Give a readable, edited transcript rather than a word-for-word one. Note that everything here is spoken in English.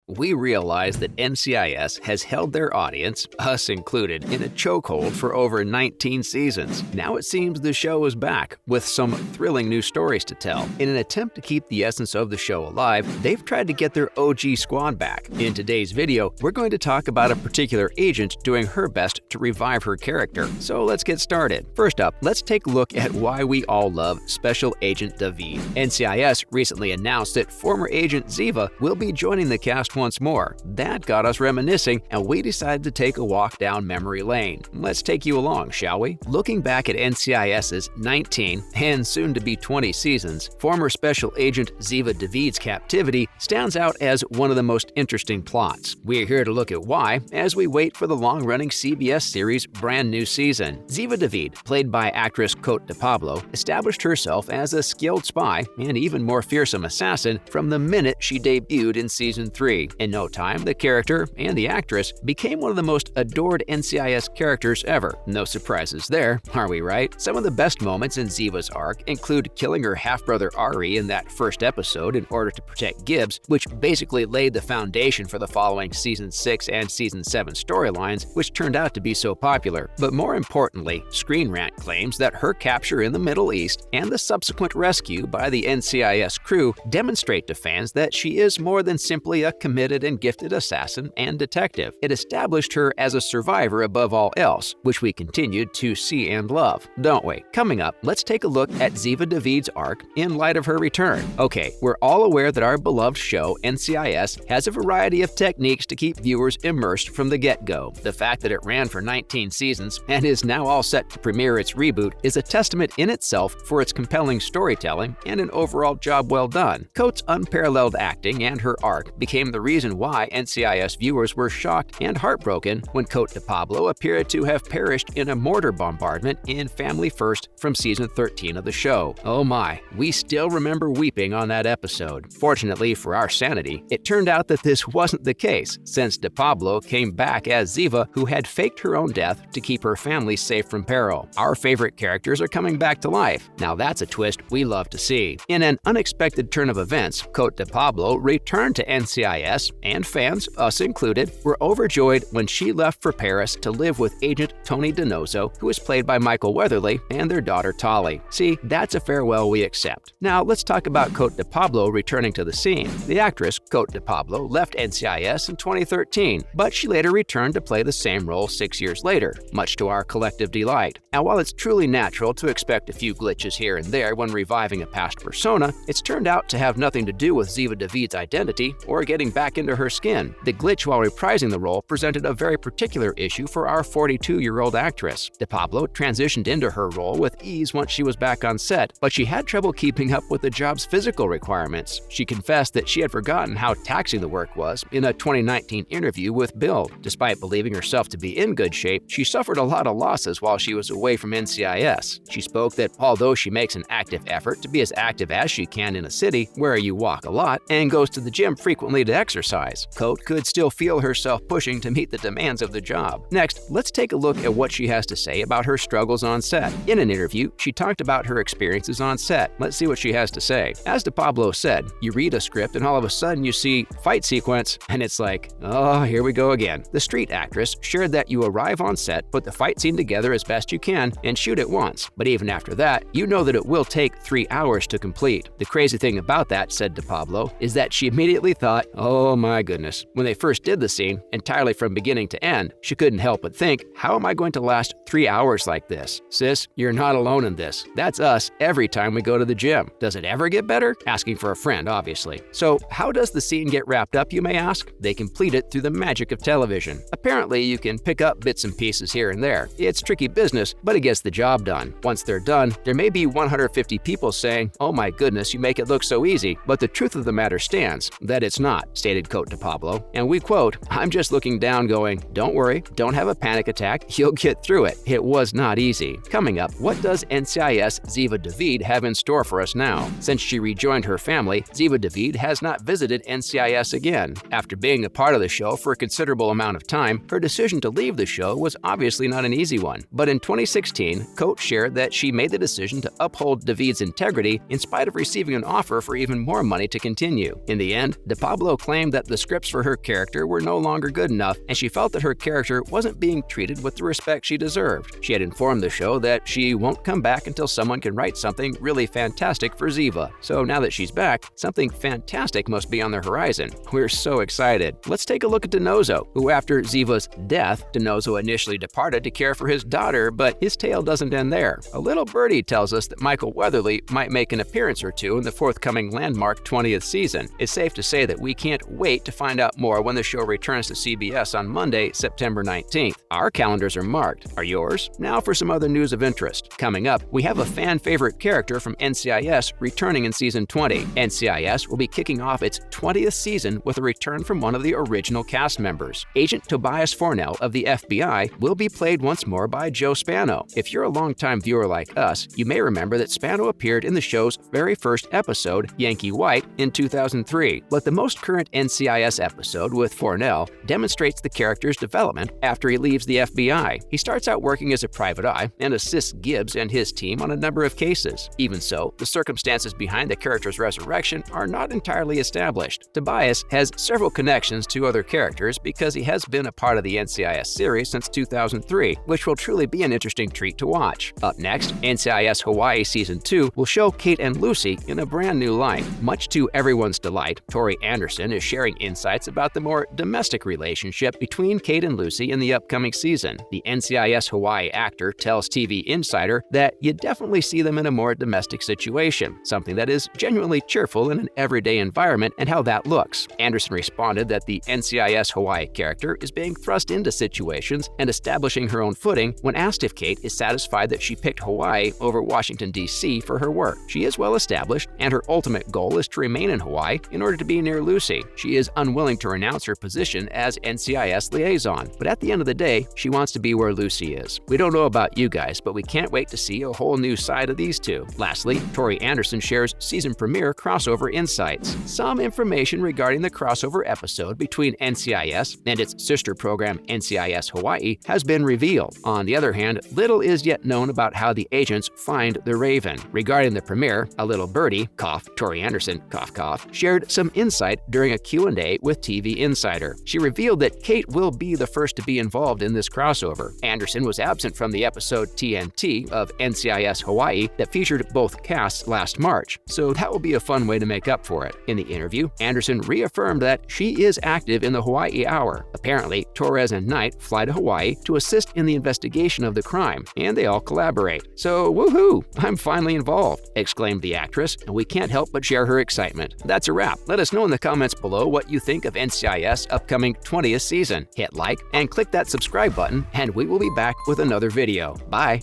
We realize that NCIS has held their audience, us included, in a chokehold for over 19 seasons. Now it seems the show is back, with some thrilling new stories to tell. In an attempt to keep the essence of the show alive, they've tried to get their OG squad back. In today's video, we're going to talk about a particular agent doing her best to revive her character. So let's get started. First up, let's take a look at why we all love Special Agent David. NCIS recently announced that former Agent Ziva will be joining the cast once more. That got us reminiscing, and we decided to take a walk down memory lane. Let's take you along, shall we? Looking back at NCIS's 19 and soon-to-be 20 seasons, former Special Agent Ziva David's captivity stands out as one of the most interesting plots. We're here to look at why as we wait for the long-running CBS series' brand new season. Ziva David, played by actress Cote de Pablo, established herself as a skilled spy and even more fearsome assassin from the minute she debuted in Season 3. In no time, the character and the actress became one of the most adored NCIS characters ever. No surprises there, are we right? Some of the best moments in Ziva's arc include killing her half-brother Ari in that first episode in order to protect Gibbs, which basically laid the foundation for the following Season 6 and Season 7 storylines, which turned out to be so popular. But more importantly, Screen Rant claims that her capture in the Middle East and the subsequent rescue by the NCIS crew demonstrate to fans that she is more than simply a committed and gifted assassin and detective. It established her as a survivor above all else, which we continued to see and love, don't we? Coming up, let's take a look at Ziva David's arc in light of her return. Okay, we're all aware that our beloved show, NCIS, has a variety of techniques to keep viewers immersed from the get-go. The fact that it ran for 19 seasons and is now all set to premiere its reboot is a testament in itself for its compelling storytelling and an overall job well done. Cote's unparalleled acting and her arc became the reason why NCIS viewers were shocked and heartbroken when Cote de Pablo appeared to have perished in a mortar bombardment in Family First from Season 13 of the show. Oh my, we still remember weeping on that episode. Fortunately for our sanity, it turned out that this wasn't the case, since de Pablo came back as Ziva, who had faked her own death to keep her family safe from peril. Our favorite characters are coming back to life. Now that's a twist we love to see. In an unexpected turn of events, Cote de Pablo returned to NCIS, and fans, us included, were overjoyed when she left for Paris to live with Agent Tony Donoso, who is played by Michael Weatherly, and their daughter Tolly. See, that's a farewell we accept. Now let's talk about Cote de Pablo returning to the scene. The actress, Cote de Pablo, left NCIS in 2013, but she later returned to play the same role 6 years later, much to our collective delight. Now while it's truly natural to expect a few glitches here and there when reviving a past persona, it's turned out to have nothing to do with Ziva David's identity or getting back into her skin. The glitch while reprising the role presented a very particular issue for our 42-year-old actress. De Pablo transitioned into her role with ease once she was back on set, but she had trouble keeping up with the job's physical requirements. She confessed that she had forgotten how taxing the work was in a 2019 interview with Bill. Despite believing herself to be in good shape, she suffered a lot of losses while she was away from NCIS. She spoke that although she makes an active effort to be as active as she can in a city where you walk a lot and goes to the gym frequently to exercise, Cote could still feel herself pushing to meet the demands of the job. Next, let's take a look at what she has to say about her struggles on set. In an interview, she talked about her experiences on set. Let's see what she has to say. As de Pablo said, you read a script and all of a sudden you see fight sequence and it's like, oh, here we go again. The street actress shared that you arrive on set, put the fight scene together as best you can, and shoot it once. But even after that, you know that it will take 3 hours to complete. The crazy thing about that, said de Pablo, is that she immediately thought, oh my goodness. When they first did the scene, entirely from beginning to end, she couldn't help but think, how am I going to last 3 hours like this? Sis, you're not alone in this. That's us every time we go to the gym. Does it ever get better? Asking for a friend, obviously. So how does the scene get wrapped up, you may ask? They complete it through the magic of television. Apparently, you can pick up bits and pieces here and there. It's tricky business, but it gets the job done. Once they're done, there may be 150 people saying, oh my goodness, you make it look so easy. But the truth of the matter stands, that it's not, stated Cote de Pablo. And we quote, I'm just looking down going, don't worry, don't have a panic attack, you'll get through it. It was not easy. Coming up, what does NCIS Ziva David have in store for us now? Since she rejoined her family, Ziva David has not visited NCIS again. After being a part of the show for a considerable amount of time, her decision to leave the show was obviously not an easy one. But in 2016, Cote shared that she made the decision to uphold David's integrity in spite of receiving an offer for even more money to continue. In the end, de Pablo claimed claimed that the scripts for her character were no longer good enough, and she felt that her character wasn't being treated with the respect she deserved. She had informed the show that she won't come back until someone can write something really fantastic for Ziva. So now that she's back, something fantastic must be on the horizon. We're so excited. Let's take a look at Donoso, who after Ziva's death, Donoso initially departed to care for his daughter, but his tale doesn't end there. A little birdie tells us that Michael Weatherly might make an appearance or two in the forthcoming landmark 20th season. It's safe to say that we can't wait to find out more when the show returns to CBS on Monday, September 19th. Our calendars are marked. Are yours? Now for some other news of interest. Coming up, we have a fan-favorite character from NCIS returning in Season 20. NCIS will be kicking off its 20th season with a return from one of the original cast members. Agent Tobias Fornell of the FBI will be played once more by Joe Spano. If you're a longtime viewer like us, you may remember that Spano appeared in the show's very first episode, Yankee White, in 2003. But the most current NCIS episode with Fornell demonstrates the character's development after he leaves the FBI. He starts out working as a private eye and assists Gibbs and his team on a number of cases. Even so, the circumstances behind the character's resurrection are not entirely established. Tobias has several connections to other characters because he has been a part of the NCIS series since 2003, which will truly be an interesting treat to watch. Up next, NCIS Hawaii Season 2 will show Kate and Lucy in a brand new light. Much to everyone's delight, Tori Anderson is sharing insights about the more domestic relationship between Kate and Lucy in the upcoming season. The NCIS Hawaii actor tells TV Insider that you definitely see them in a more domestic situation, something that is genuinely cheerful in an everyday environment, and how that looks. Anderson responded that the NCIS Hawaii character is being thrust into situations and establishing her own footing when asked if Kate is satisfied that she picked Hawaii over Washington, D.C. for her work. She is well established, and her ultimate goal is to remain in Hawaii in order to be near Lucy. She is unwilling to renounce her position as NCIS liaison, but at the end of the day, she wants to be where Lucy is. We don't know about you guys, but we can't wait to see a whole new side of these two. Lastly, Tori Anderson shares season premiere crossover insights. Some information regarding the crossover episode between NCIS and its sister program NCIS Hawaii has been revealed. On the other hand, little is yet known about how the agents find the Raven. Regarding the premiere, a little birdie, cough, Tori Anderson, cough cough, shared some insight during a Q&A with TV Insider. She revealed that Kate will be the first to be involved in this crossover. Anderson was absent from the episode TNT of NCIS Hawaii that featured both casts last March, so that will be a fun way to make up for it. In the interview, Anderson reaffirmed that she is active in the Hawaii Hour. Apparently, Torres and Knight fly to Hawaii to assist in the investigation of the crime, and they all collaborate. So woohoo! I'm finally involved, exclaimed the actress, and we can't help but share her excitement. That's a wrap. Let us know in the comments below what you think of NCIS upcoming 20th season. Hit like and click that subscribe button, and we will be back with another video. Bye!